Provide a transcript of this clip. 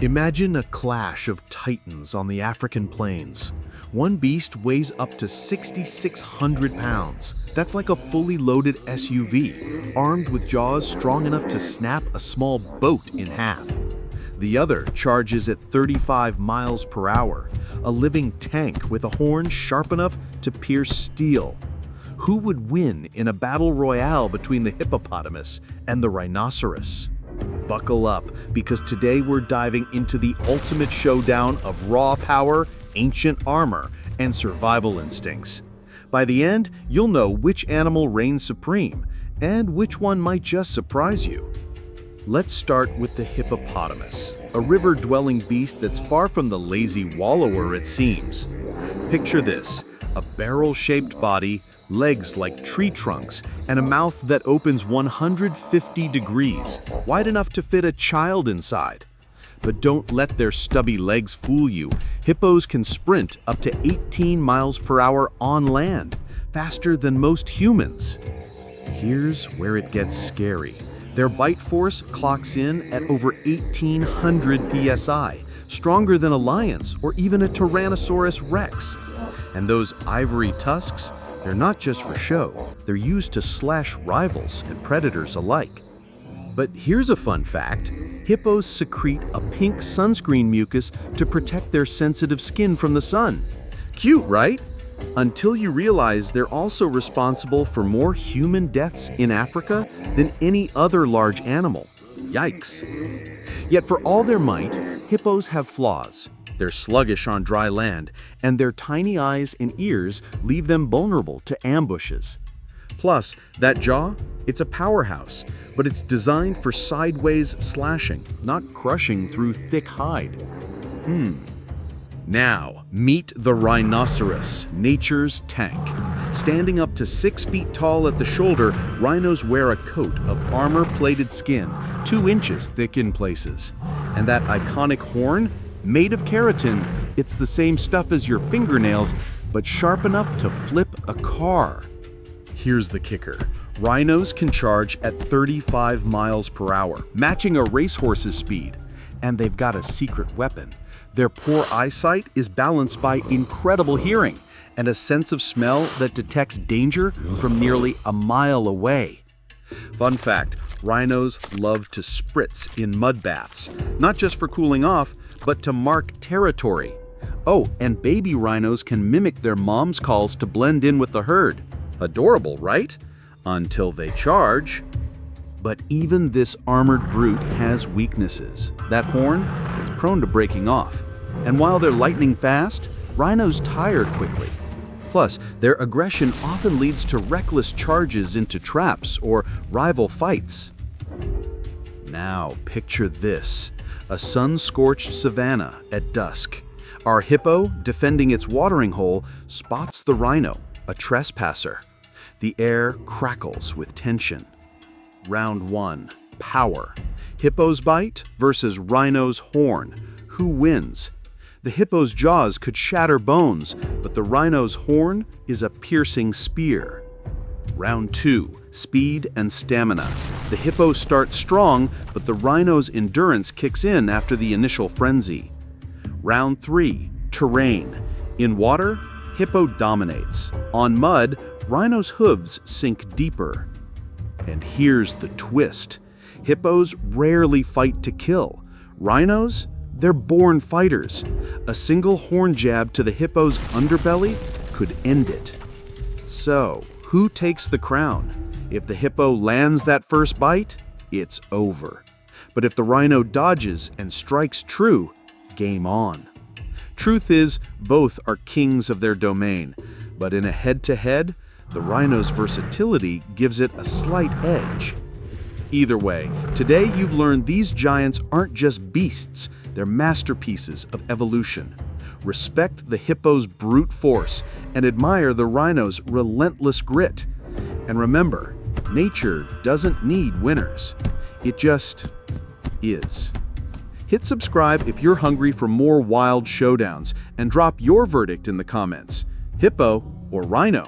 Imagine a clash of titans on the African plains. One beast weighs up to 6,600 pounds. That's like a fully loaded SUV, armed with jaws strong enough to snap a small boat in half. The other charges at 35 miles per hour, a living tank with a horn sharp enough to pierce steel. Who would win in a battle royale between the hippopotamus and the rhinoceros? Buckle up, because today we're diving into the ultimate showdown of raw power, ancient armor, and survival instincts. By the end, you'll know which animal reigns supreme, and which one might just surprise you. Let's start with the hippopotamus, a river-dwelling beast that's far from the lazy wallower it seems. Picture this: a barrel-shaped body, legs like tree trunks, and a mouth that opens 150 degrees, wide enough to fit a child inside. But don't let their stubby legs fool you. Hippos can sprint up to 18 miles per hour on land, faster than most humans. Here's where it gets scary. Their bite force clocks in at over 1,800 psi, stronger than a lion's or even a Tyrannosaurus Rex. And those ivory tusks, they're not just for show, they're used to slash rivals and predators alike. But here's a fun fact: hippos secrete a pink sunscreen mucus to protect their sensitive skin from the sun. Cute, right? Until you realize they're also responsible for more human deaths in Africa than any other large animal. Yikes. Yet for all their might, hippos have flaws. They're sluggish on dry land, and their tiny eyes and ears leave them vulnerable to ambushes. Plus, that jaw, it's a powerhouse, but it's designed for sideways slashing, not crushing through thick hide. Now, meet the rhinoceros, nature's tank. Standing up to 6 feet tall at the shoulder, rhinos wear a coat of armor-plated skin, 2 inches thick in places. And that iconic horn? Made of keratin, it's the same stuff as your fingernails, but sharp enough to flip a car. Here's the kicker: rhinos can charge at 35 miles per hour, matching a racehorse's speed. And they've got a secret weapon. Their poor eyesight is balanced by incredible hearing and a sense of smell that detects danger from nearly a mile away. Fun fact: rhinos love to spritz in mud baths, not just for cooling off, but to mark territory. Oh, and baby rhinos can mimic their mom's calls to blend in with the herd. Adorable, right? Until they charge. But even this armored brute has weaknesses. That horn, it's prone to breaking off. And while they're lightning fast, rhinos tire quickly. Plus, their aggression often leads to reckless charges into traps or rival fights. Now, picture this: a sun-scorched savanna at dusk. Our hippo, defending its watering hole, spots the rhino, a trespasser. The air crackles with tension. Round 1, power. Hippo's bite versus rhino's horn. Who wins? The hippo's jaws could shatter bones, but the rhino's horn is a piercing spear. Round 2, speed and stamina. The hippo starts strong, but the rhino's endurance kicks in after the initial frenzy. Round 3, terrain. In water, hippo dominates. On mud, rhino's hooves sink deeper. And here's the twist: hippos rarely fight to kill. Rhinos, they're born fighters. A single horn jab to the hippo's underbelly could end it. So, who takes the crown? If the hippo lands that first bite, it's over. But if the rhino dodges and strikes true, game on. Truth is, both are kings of their domain, but in a head-to-head, the rhino's versatility gives it a slight edge. Either way, today you've learned these giants aren't just beasts, they're masterpieces of evolution. Respect the hippo's brute force and admire the rhino's relentless grit. And remember, nature doesn't need winners. It just is. Hit subscribe if you're hungry for more wild showdowns, and drop your verdict in the comments: hippo or rhino?